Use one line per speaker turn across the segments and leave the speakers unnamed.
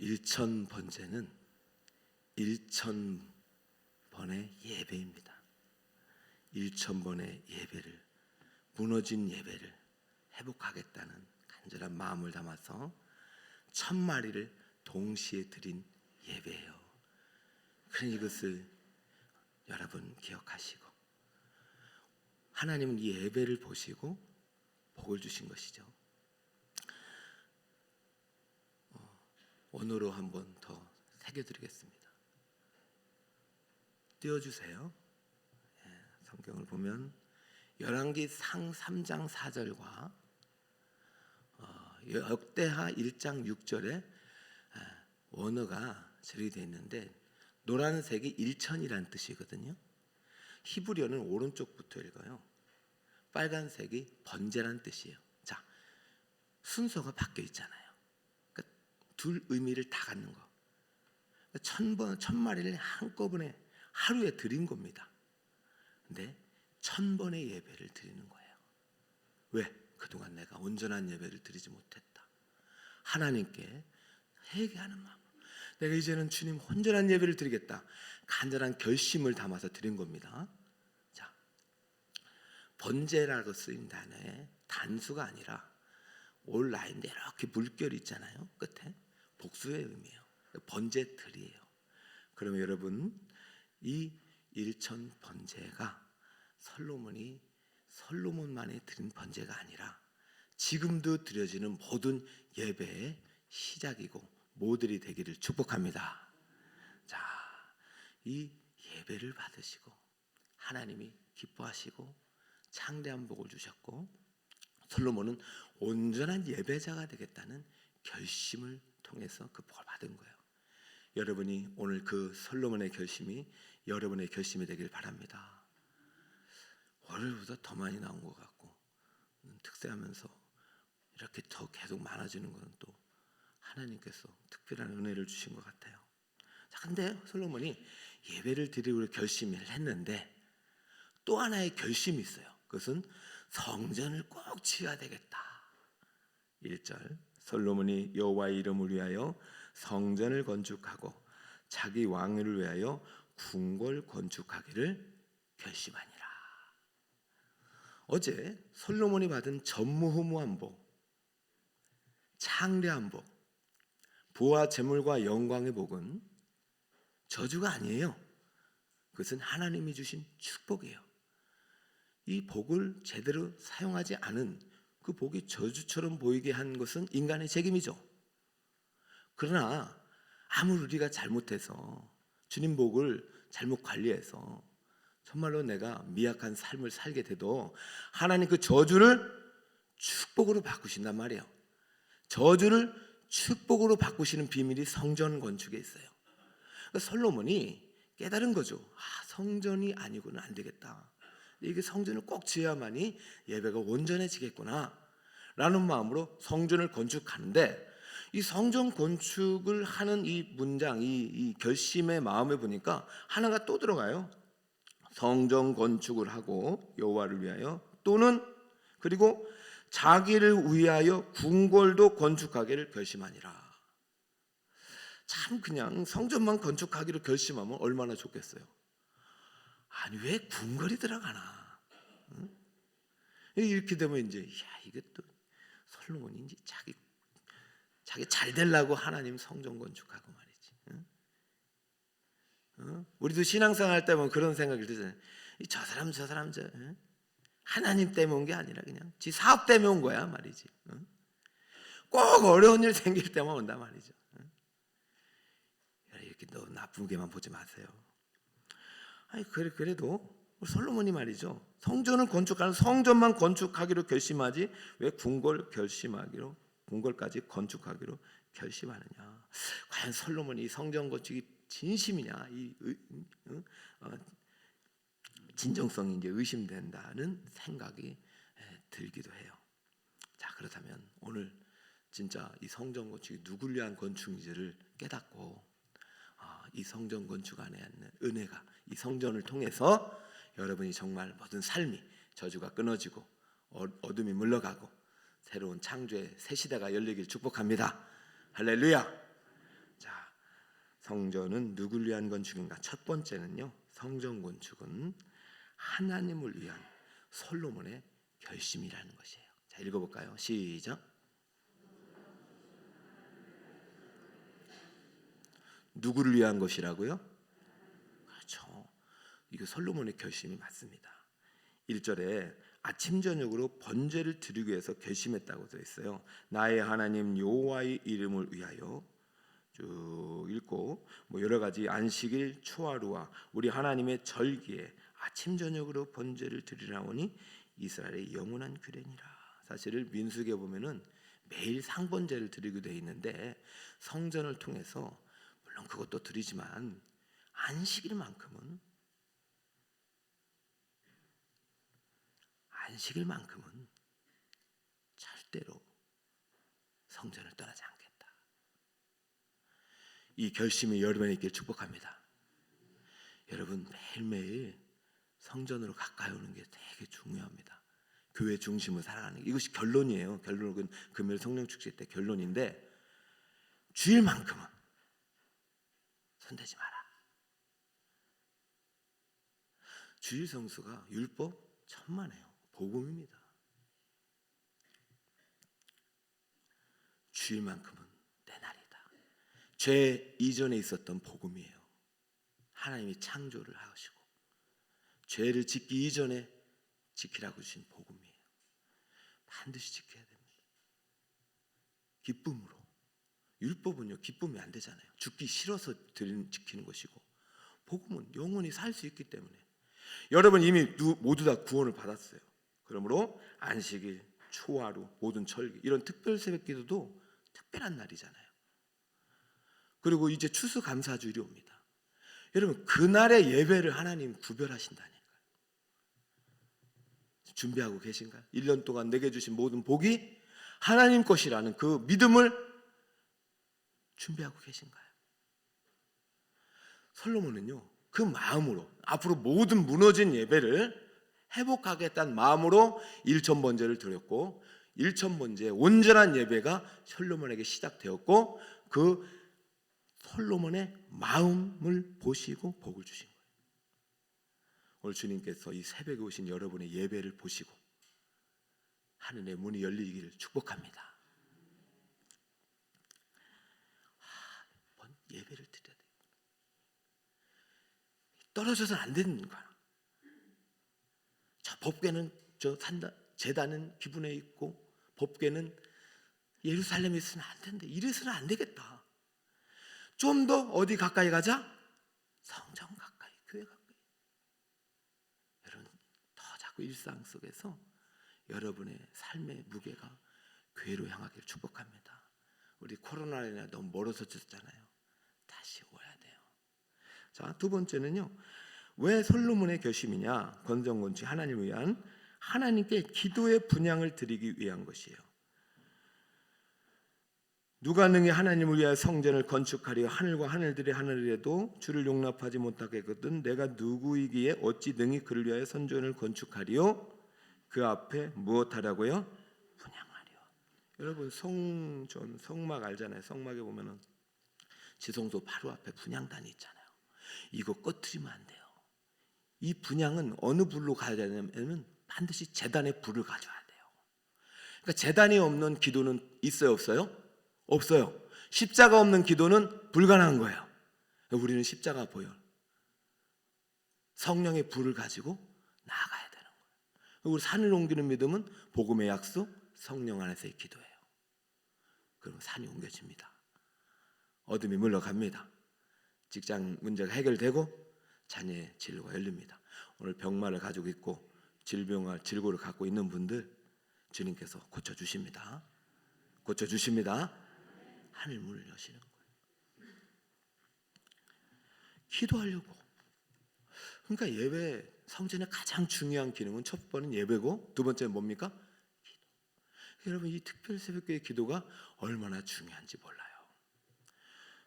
일천 번제는 1,000번의 예배입니다. 1,000번의 예배를, 무너진 예배를 회복하겠다는 간절한 마음을 담아서 1,000마리를 동시에 드린 예배예요. 그러니 이것을 여러분 기억하시고, 하나님은 이 예배를 보시고 복을 주신 것이죠. 원어로 한번 더 새겨드리겠습니다. 띄워주세요. 성경을 보면 열왕기 상 3장 4절과 역대하 1장 6절에 원어가 처리되어 있는데, 노란색이 1천이라는 뜻이거든요. 히브리어는 오른쪽부터 읽어요. 빨간색이 번제라는 뜻이에요. 자, 순서가 바뀌어 있잖아요. 그러니까 둘 의미를 다 갖는 거. 1,000마리를 한꺼번에 하루에 드린 겁니다. 근데 1,000번의 예배를 드리는 거예요. 왜? 그동안 내가 온전한 예배를 드리지 못했다. 하나님께 회개하는 마음으로 내가 이제는 주님 온전한 예배를 드리겠다, 간절한 결심을 담아서 드린 겁니다. 자, 번제라고 쓰인 단어에 단수가 아니라 올 라인에 이렇게 물결이 있잖아요. 끝에 복수의 의미예요. 번제들이에요. 그러면 여러분, 이 1천 번제가 솔로몬만이 드린 번제가 아니라 지금도 드려지는 모든 예배의 시작이고 모델이 되기를 축복합니다. 자, 이 예배를 받으시고 하나님이 기뻐하시고 창대한 복을 주셨고, 솔로몬은 온전한 예배자가 되겠다는 결심을 통해서 그 복을 받은 거예요. 여러분이 오늘 그 솔로몬의 결심이 여러분의 결심이 되길 바랍니다. 월요일보다 더 많이 나온 것 같고, 특세하면서 이렇게 더 계속 많아지는 것은 또 하나님께서 특별한 은혜를 주신 것 같아요. 자, 근데 솔로몬이 예배를 드리기로 결심을 했는데 또 하나의 결심이 있어요. 그것은 성전을 꼭 지어야 되겠다. 1절, 솔로몬이 여호와의 이름을 위하여 성전을 건축하고 자기 왕위를 위하여 궁궐 건축하기를 결심하니라. 어제 솔로몬이 받은 전무후무한 복, 창대한 복, 부와 재물과 영광의 복은 저주가 아니에요. 그것은 하나님이 주신 축복이에요. 이 복을 제대로 사용하지 않은 그 복이 저주처럼 보이게 한 것은 인간의 책임이죠. 그러나 아무리 우리가 잘못해서 주님 복을 잘못 관리해서 정말로 내가 미약한 삶을 살게 돼도 하나님 그 저주를 축복으로 바꾸신단 말이에요. 저주를 축복으로 바꾸시는 비밀이 성전 건축에 있어요. 그러니까 솔로몬이 깨달은 거죠. 성전이 아니고는 안 되겠다. 이게 성전을 꼭 지어야만이 예배가 온전해지겠구나 라는 마음으로 성전을 건축하는데, 이 성전 건축을 하는 이 문장, 이 결심의 마음에 보니까 하나가 또 들어가요. 성전 건축을 하고 여호와를 위하여, 또는 그리고 자기를 위하여 궁궐도 건축하기를 결심하니라. 참, 그냥 성전만 건축하기로 결심하면 얼마나 좋겠어요. 아니, 왜 궁궐이 들어가나? 응? 이렇게 되면 이제 이것도 솔로몬이 이제 자기 잘 되려고 하나님 성전 건축하고 말이지. 응? 우리도 신앙생활 할 때 보면 그런 생각이 들잖아요. 저 사람 하나님 때문에 온 게 아니라 그냥 지 사업 때문에 온 거야 말이지. 응? 꼭 어려운 일 생길 때만 온단 말이죠. 응? 이렇게 너무 나쁘게만 보지 마세요. 아니, 그래도 솔로몬이 말이죠, 성전을 건축하는, 성전만 건축하기로 결심하지 왜 궁궐까지 건축하기로 결심하느냐. 과연 솔로몬이 성전 건축이 진심이냐, 진정성이 이제 의심된다는 생각이 들기도 해요. 자, 그렇다면 오늘 진짜 이 성전 건축이 누구를 위한 건축인지를 깨닫고, 이 성전 건축 안에 있는 은혜가, 이 성전을 통해서 여러분이 정말 모든 삶이 저주가 끊어지고 어둠이 물러가고 새로운 창조의 새 시대가 열리길 축복합니다. 할렐루야. 성전은 누구를 위한 건축인가? 첫 번째는요, 성전 건축은 하나님을 위한 솔로몬의 결심이라는 것이에요. 자, 읽어볼까요? 시작. 누구를 위한 것이라고요? 그렇죠. 이거 솔로몬의 결심이 맞습니다. 1절에 아침 저녁으로 번제를 드리기 위해서 결심했다고 되어 있어요. 나의 하나님 여호와의 이름을 위하여 쭉 읽고 여러 가지 안식일 초하루와 우리 하나님의 절기에 아침 저녁으로 번제를 드리라오니 이스라엘의 영원한 규례니라. 사실을 민수기에 보면은 매일 상번제를 드리게 되어 있는데 성전을 통해서 물론 그것도 드리지만 안식일만큼은 절대로 성전을 떠나지 않겠다. 이 결심이 여러분에 있길 축복합니다. 여러분 매일매일 성전으로 가까이 오는 게 되게 중요합니다. 교회 중심으로 살아가는 게 이것이 결론이에요. 결론은 금요일 성령 축제 때 결론인데 주일만큼은 손대지 마라. 주일 성수가 율법 천만에요. 복음입니다. 주일만큼은 내 날이다. 죄 이전에 있었던 복음이에요. 하나님이 창조를 하시고 죄를 짓기 이전에 지키라고 주신 복음이에요. 반드시 지켜야 됩니다. 기쁨으로. 율법은요 기쁨이 안 되잖아요. 죽기 싫어서 지키는 것이고 복음은 영원히 살 수 있기 때문에 여러분 이미 모두 다 구원을 받았어요. 그러므로 안식일, 초하루, 모든 절기 이런 특별 새벽 기도도 특별한 날이잖아요. 그리고 이제 추수감사주일이 옵니다. 여러분 그날의 예배를 하나님 구별하신다니까요. 준비하고 계신가요? 1년 동안 내게 주신 모든 복이 하나님 것이라는 그 믿음을 준비하고 계신가요? 솔로몬은요 그 마음으로 앞으로 모든 무너진 예배를 회복하겠다는 마음으로 1,000번제를 드렸고 1,000번제의 온전한 예배가 솔로몬에게 시작되었고 그 솔로몬의 마음을 보시고 복을 주신 거예요. 오늘 주님께서 이 새벽에 오신 여러분의 예배를 보시고 하늘의 문이 열리기를 축복합니다. 예배를 드려야 돼요. 떨어져서는 안 되는 거야. 저 법궤는 저 산다, 제단은 기분에 있고 법궤는 예루살렘에 있으면 안 된대. 이래서는 안 되겠다. 좀 더 어디 가까이 가자? 성전 가까이, 교회 가까이. 여러분 더 자꾸 일상 속에서 여러분의 삶의 무게가 교회로 향하기를 축복합니다. 우리 코로나에 너무 멀어서 졌잖아요. 다시 와야 돼요. 자, 두 번째는요. 왜 솔로몬의 결심이냐? 건성건축 하나님을 위한 하나님께 기도의 분향을 드리기 위한 것이에요. 누가 능히 하나님을 위하여 성전을 건축하려 하늘과 하늘들의 하늘에도 주를 용납하지 못하겠거든 내가 누구이기에 어찌 능히 그를 위하여 성전을 건축하리요? 그 앞에 무엇하라고요? 분향하려. 여러분 성전 성막 알잖아요. 성막에 보면은 지성소 바로 앞에 분향단이 있잖아요. 이거 꺼트리면 안 돼요. 이 분향은 어느 불로 가야 되냐면 반드시 제단의 불을 가져야 돼요. 그러니까 제단이 없는 기도는 있어요, 없어요? 없어요. 십자가 없는 기도는 불가능한 거예요. 우리는 십자가 보혈, 성령의 불을 가지고 나아가야 되는 거예요. 우리 산을 옮기는 믿음은 복음의 약속, 성령 안에서의 기도예요. 그럼 산이 옮겨집니다. 어둠이 물러갑니다. 직장 문제가 해결되고 자녀의 진로가 열립니다. 오늘 병마를 가지고 있고 질병을 질고를 갖고 있는 분들 주님께서 고쳐주십니다. 고쳐주십니다. 하늘 문을 여시는 거예요. 기도하려고. 그러니까 예배 성전의 가장 중요한 기능은 첫 번은 예배고 두 번째는 뭡니까? 기도. 여러분 이 특별 새벽기도의 기도가 얼마나 중요한지 몰라요.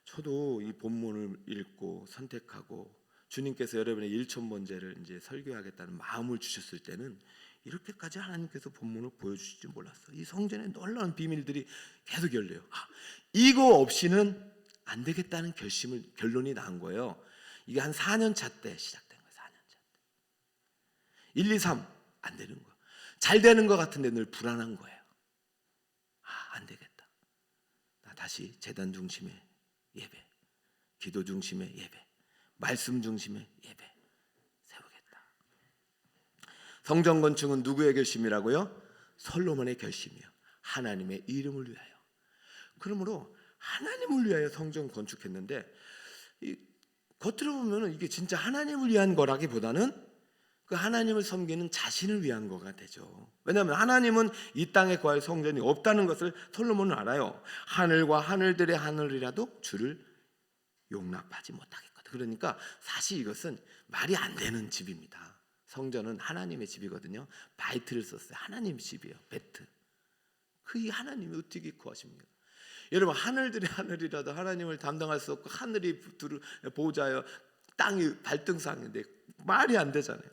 저도 이 본문을 읽고 선택하고 주님께서 여러분의 1,000번제를 이제 설교하겠다는 마음을 주셨을 때는 이렇게까지 하나님께서 본문을 보여주실지 몰랐어요. 이 성전에 놀라운 비밀들이 계속 열려요. 이거 없이는 안 되겠다는 결론이 난 거예요. 이게 한 4년 차 때 시작된 거예요. 4년 차 때. 1, 2, 3 안 되는 거예요. 잘 되는 것 같은데 늘 불안한 거예요. 안 되겠다. 나 다시 제단 중심의 예배, 기도 중심의 예배, 말씀 중심의 예배 세우겠다. 성전 건축은 누구의 결심이라고요? 솔로몬의 결심이요. 하나님의 이름을 위하여. 그러므로 하나님을 위하여 성전 건축했는데, 겉으로 보면 이게 진짜 하나님을 위한 거라기보다는 그 하나님을 섬기는 자신을 위한 거가 되죠. 왜냐하면 하나님은 이 땅에 거할 성전이 없다는 것을 솔로몬은 알아요. 하늘과 하늘들의 하늘이라도 주를 용납하지 못하겠거든. 그러니까 사실 이것은 말이 안 되는 집입니다. 성전은 하나님의 집이거든요. 바이트를 썼어요. 하나님의 집이에요. 베트. 그 하나님이 어떻게 구하십니까? 여러분, 하늘들의 하늘이라도 하나님을 담당할 수 없고 하늘이 보호자여 땅이 발등상인데 말이 안 되잖아요.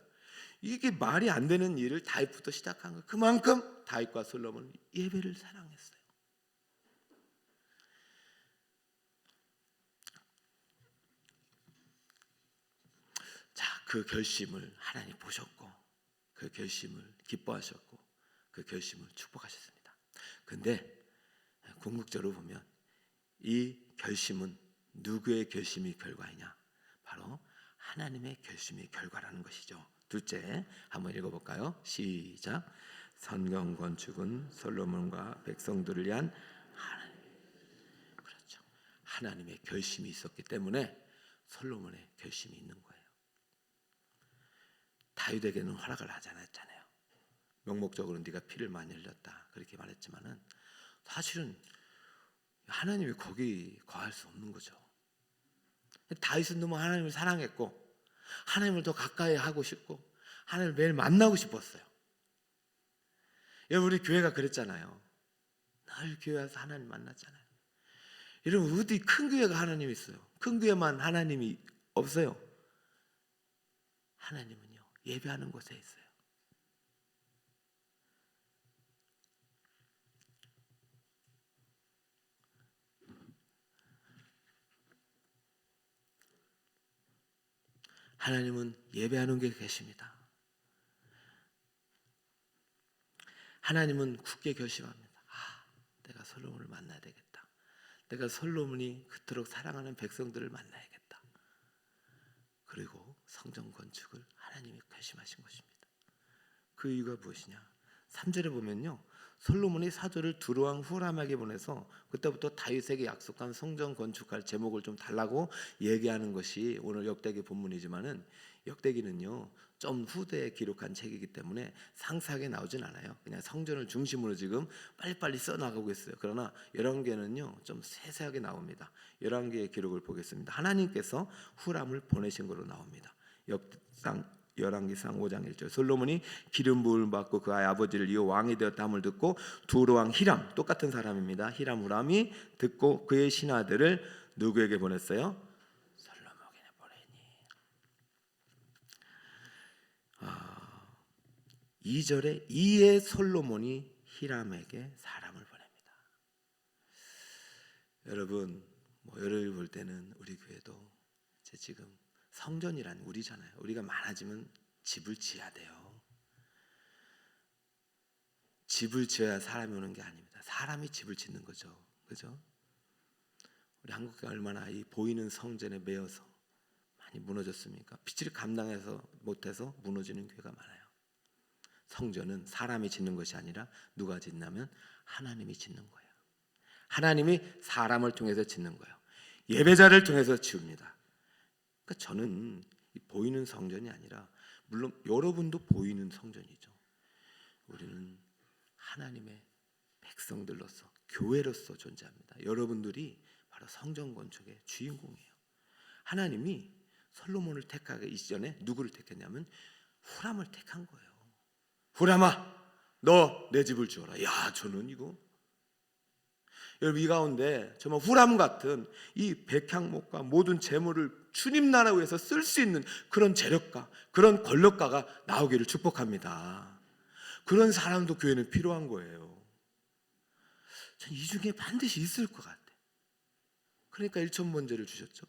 이게 말이 안 되는 일을 다윗부터 시작한 거예요. 그만큼 다윗과 솔로몬은 예배를 사랑했어요. 자, 그 결심을 하나님 보셨고, 그 결심을 기뻐하셨고, 그 결심을 축복하셨습니다. 근데 궁극적으로 보면 이 결심은 누구의 결심이 결과이냐? 바로 하나님의 결심이 결과라는 것이죠. 둘째, 한번 읽어볼까요? 시작. 성전 건축은 솔로몬과 백성들을 위한 그렇죠. 하나님의 결심이 있었기 때문에 솔로몬의 결심이 있는 거예요. 다윗에게는 허락을 하지 않았잖아요. 명목적으로 네가 피를 많이 흘렸다 그렇게 말했지만은 사실은 하나님이 거기 거할 수 없는 거죠. 다윗은 너무 하나님을 사랑했고 하나님을 더 가까이 하고 싶고 하나님을 매일 만나고 싶었어요. 여러분, 우리 교회가 그랬잖아요. 늘 교회 와서 하나님 만났잖아요. 여러분, 어디 큰 교회가 하나님이 있어요? 큰 교회만 하나님이 없어요. 하나님은요, 예배하는 곳에 있어요. 하나님은 예배하는 게 계십니다. 하나님은 굳게 결심합니다. 내가 솔로몬을 만나야 되겠다. 내가 솔로몬이 그토록 사랑하는 백성들을 만나야겠다. 그리고 성전 건축을 하나님이 결심하신 것입니다. 그 이유가 무엇이냐? 3절에 보면요, 솔로몬이 사도를 두로왕 후람에게 보내서 그때부터 다윗에게 약속한 성전 건축할 제목을 좀 달라고 얘기하는 것이 오늘 역대기 본문이지만은, 역대기는요 좀 후대에 기록한 책이기 때문에 상세하게 나오진 않아요. 그냥 성전을 중심으로 지금 빨리빨리 써나가고 있어요. 그러나 열왕기에는요 좀 세세하게 나옵니다. 열왕기의 기록을 보겠습니다. 하나님께서 후람을 보내신 거로 나옵니다. 열왕기상 5장 1절. 솔로몬이 기름 부음을 받고 그 아버지를 이어 왕이 되었다함을 듣고 두로왕 히람, 똑같은 사람입니다. 히람 후람이 듣고 그의 신하들을 누구에게 보냈어요? 솔로몬에게 보내니. 2절에 이에 솔로몬이 히람에게 사람을 보냅니다. 여러분, 여러분이 볼 때는 우리 교회도 지금 성전이란 우리잖아요. 우리가 많아지면 집을 지어야 돼요. 집을 지어야 사람이 오는 게 아닙니다. 사람이 집을 짓는 거죠. 그죠? 우리 한국교회 얼마나 이 보이는 성전에 매여서 많이 무너졌습니까? 빚을 감당해서 못해서 무너지는 교회가 많아요. 성전은 사람이 짓는 것이 아니라 누가 짓냐면 하나님이 짓는 거예요. 하나님이 사람을 통해서 짓는 거예요. 예배자를 통해서 지읍니다. 그러니까 저는 보이는 성전이 아니라, 물론 여러분도 보이는 성전이죠. 우리는 하나님의 백성들로서, 교회로서 존재합니다. 여러분들이 바로 성전 건축의 주인공이에요. 하나님이 솔로몬을 택하기 이전에 누구를 택했냐면 후람을 택한 거예요. 후람아, 너 내 집을 지어라. 야, 저는 이거 여러분, 이 가운데 정말 후람 같은 이 백향목과 모든 재물을 주님 나라 위해서 쓸 수 있는 그런 재력가, 그런 권력가가 나오기를 축복합니다. 그런 사람도 교회는 필요한 거예요. 전 이 중에 반드시 있을 것 같아요. 그러니까 일천번제를 주셨죠.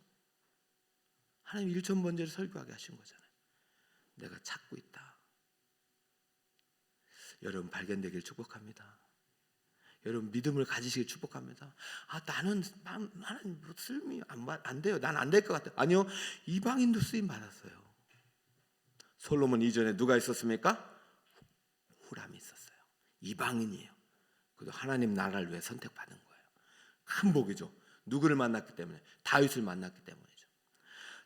하나님 일천번제를 설교하게 하신 거잖아요. 내가 찾고 있다. 여러분 발견되길 축복합니다. 여러분 믿음을 가지시길 축복합니다. 나는 뭐 쓰임이 안 돼요. 난 안 될 것 같아요. 아니요, 이방인도 쓰임 받았어요. 솔로몬 이전에 누가 있었습니까? 후람이 있었어요. 이방인이에요. 그래도 하나님 나라를 위해 선택받은 거예요. 큰 복이죠. 누구를 만났기 때문에? 다윗을 만났기 때문이죠.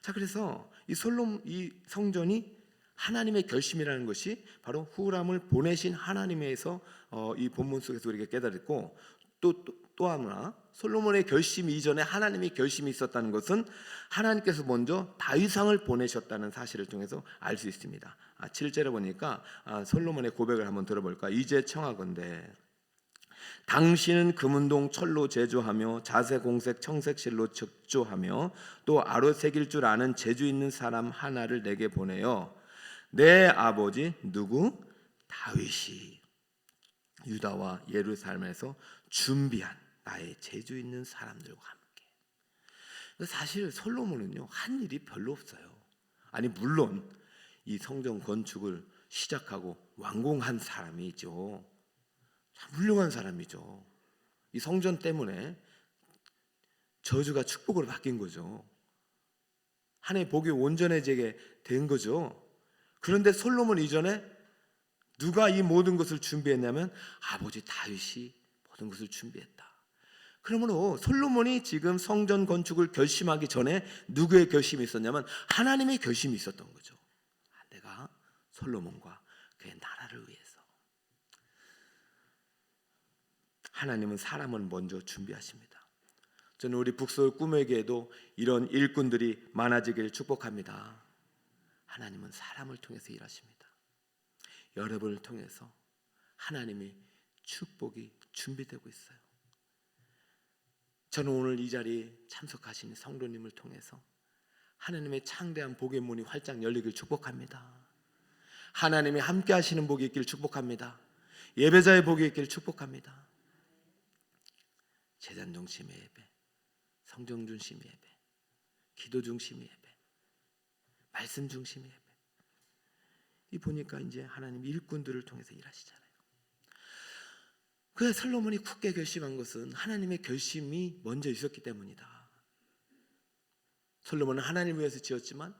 자, 그래서 이 성전이 하나님의 결심이라는 것이 바로 후람을 보내신 하나님에서 이 본문 속에서 우리가 깨달았고, 또 하나 솔로몬의 결심 이전에 하나님의 결심이 있었다는 것은 하나님께서 먼저 다윗왕을 보내셨다는 사실을 통해서 알 수 있습니다. 7절에 보니까 솔로몬의 고백을 한번 들어볼까? 이제 청하건대 당신은 금운동 철로 제조하며 자색 공색 청색실로 적조하며 또 아로 새길 줄 아는 재주 있는 사람 하나를 내게 보내요. 내 아버지 누구? 다윗이 유다와 예루살렘에서 준비한 나의 재주 있는 사람들과 함께. 사실 솔로몬은요 한 일이 별로 없어요. 아니 물론 이 성전 건축을 시작하고 완공한 사람이죠. 훌륭한 사람이죠. 이 성전 때문에 저주가 축복으로 바뀐 거죠. 하나님의 복이 온전해지게 된 거죠. 그런데 솔로몬 이전에 누가 이 모든 것을 준비했냐면 아버지 다윗이 모든 것을 준비했다. 그러므로 솔로몬이 지금 성전 건축을 결심하기 전에 누구의 결심이 있었냐면 하나님의 결심이 있었던 거죠. 내가 솔로몬과 그의 나라를 위해서. 하나님은 사람을 먼저 준비하십니다. 저는 우리 북서울 꿈에게도 이런 일꾼들이 많아지기를 축복합니다. 하나님은 사람을 통해서 일하십니다. 여러분을 통해서 하나님의 축복이 준비되고 있어요. 저는 오늘 이 자리에 참석하신 성도님을 통해서 하나님의 창대한 복의 문이 활짝 열리길 축복합니다. 하나님이 함께 하시는 복이 있길 축복합니다. 예배자의 복이 있길 축복합니다. 제단 중심의 예배, 성경 중심의 예배, 기도 중심의 예배, 말씀 중심의 예배. 이 보니까 이제 하나님 일꾼들을 통해서 일하시잖아요. 그래서 솔로몬이 굳게 결심한 것은 하나님의 결심이 먼저 있었기 때문이다. 솔로몬은 하나님을 위해서 지었지만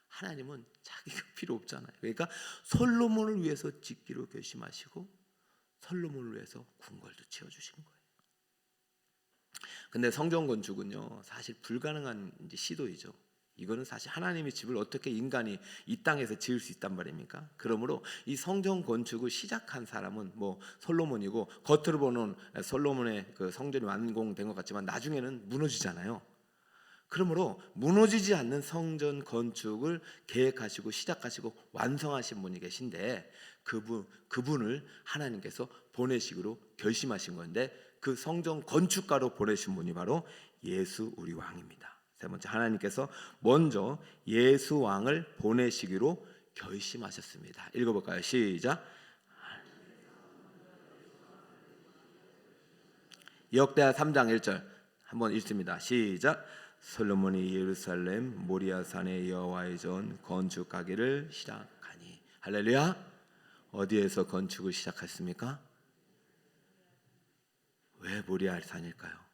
하나님은 자기가 필요 없잖아요. 그러니까 솔로몬을 위해서 짓기로 결심하시고 솔로몬을 위해서 궁궐도 지어주신 거예요. 근데 성전 건축은요 사실 불가능한 시도이죠. 이거는 사실 하나님의 집을 어떻게 인간이 이 땅에서 지을 수 있단 말입니까? 그러므로 이 성전 건축을 시작한 사람은 뭐 솔로몬이고, 겉으로 보는 솔로몬의 그 성전이 완공된 것 같지만 나중에는 무너지잖아요. 그러므로 무너지지 않는 성전 건축을 계획하시고 시작하시고 완성하신 분이 계신데 그분을 하나님께서 보내시기로 결심하신 건데, 그 성전 건축가로 보내신 분이 바로 예수 우리 왕입니다. 세 번째, 하나님께서 먼저 예수 왕을 보내시기로 결심하셨습니다. 읽어볼까요? 시작. 역대하 3장 1절 한번 읽습니다. 시작. 솔로몬이 예루살렘 모리아산의 여호와의 전 건축하기를 시작하니. 할렐루야. 어디에서 건축을 시작했습니까? 왜 모리아산일까요?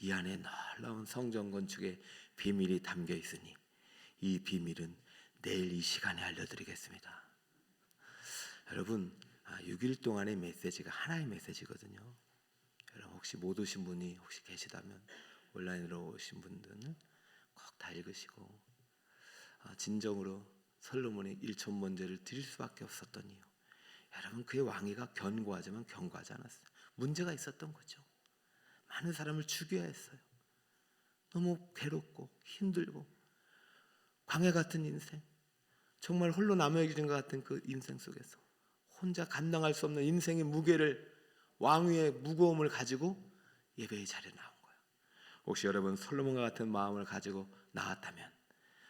이 안에 놀라운 성전 건축의 비밀이 담겨 있으니 이 비밀은 내일 이 시간에 알려드리겠습니다. 여러분 6일 동안의 메시지가 하나의 메시지거든요. 여러분 혹시 못 오신 분이 혹시 계시다면 온라인으로 오신 분들은 꼭 다 읽으시고 진정으로 솔로몬의 일천번제를 드릴 수밖에 없었던 이유, 여러분 그의 왕위가 견고하지만 견고하지 않았어요. 문제가 있었던 거죠. 많은 사람을 죽여야 했어요. 너무 괴롭고 힘들고 광야 같은 인생, 정말 홀로 남아있는 것 같은 그 인생 속에서 혼자 감당할 수 없는 인생의 무게를, 왕위의 무거움을 가지고 예배의 자리에 나온 거예요. 혹시 여러분 솔로몬과 같은 마음을 가지고 나왔다면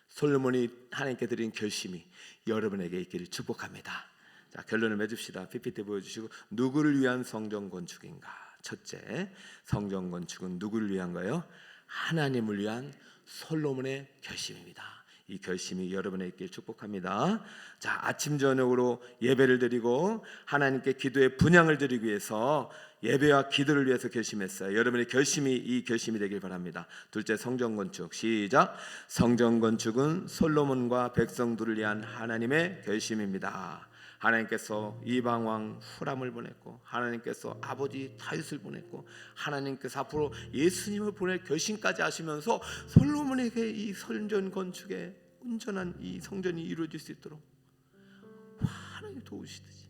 솔로몬이 하나님께 드린 결심이 여러분에게 있기를 축복합니다. 자, 결론을 맺읍시다. PPT 보여주시고, 누구를 위한 성전 건축인가? 첫째, 성전 건축은 누구를 위한 거예요? 하나님을 위한 솔로몬의 결심입니다. 이 결심이 여러분의 있길 축복합니다. 자, 아침 저녁으로 예배를 드리고 하나님께 기도의 분향을 드리기 위해서 예배와 기도를 위해서 결심했어요. 여러분의 결심이 이 결심이 되길 바랍니다. 둘째, 성전 건축. 시작. 성전 건축은 솔로몬과 백성들을 위한 하나님의 결심입니다. 하나님께서 이방 왕 후람을 보냈고 하나님께서 아버지 다윗을 보냈고 하나님께서 앞으로 예수님을 보낼 결심까지 하시면서 솔로몬에게 이 성전 건축에 온전한 이 성전이 이루어질 수 있도록 하나님 도우시듯이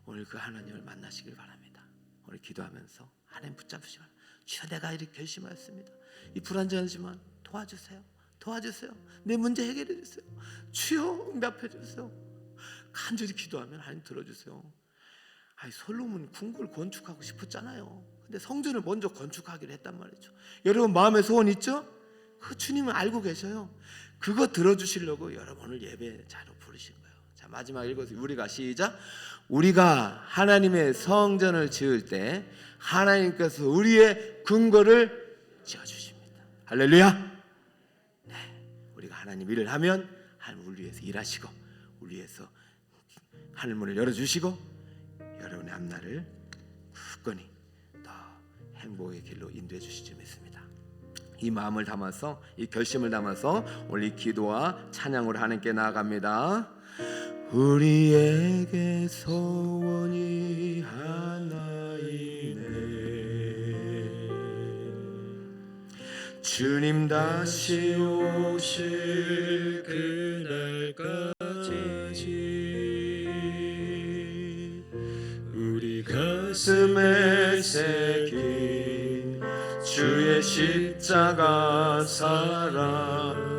오늘 그 하나님을 만나시길 바랍니다. 오늘 기도하면서 하나님 붙잡으시기 바랍니다. 주여, 내가 이렇게 결심하였습니다. 이 불완전하지만 도와주세요. 도와주세요. 내 문제 해결해 주세요. 주여, 응답해 주세요. 간절히 기도하면 하나님 들어주세요. 솔로몬 궁궐 건축하고 싶었잖아요. 근데 성전을 먼저 건축하기로 했단 말이죠. 여러분 마음에 소원 있죠? 그 주님은 알고 계셔요. 그거 들어주시려고 여러분을 예배자로 부르신 거예요. 자, 마지막 읽어서 우리가 시작. 우리가 하나님의 성전을 지을 때 하나님께서 우리의 근거를 지어주십니다. 할렐루야. 네, 우리가 하나님 일을 하면 하나님 우리 위해서 일하시고 우리 위해서 하늘문을 열어주시고 여러분의 앞날을 굳건히 더 행복의 길로 인도해 주실 줄 믿습니다. 이 마음을 담아서, 이 결심을 담아서 오늘 이 기도와 찬양으로 하나님께 나아갑니다. 우리에게 소원이 하나이네, 주님 다시 오실 그날까지 우리 가슴에 새긴 주의 십자가 사랑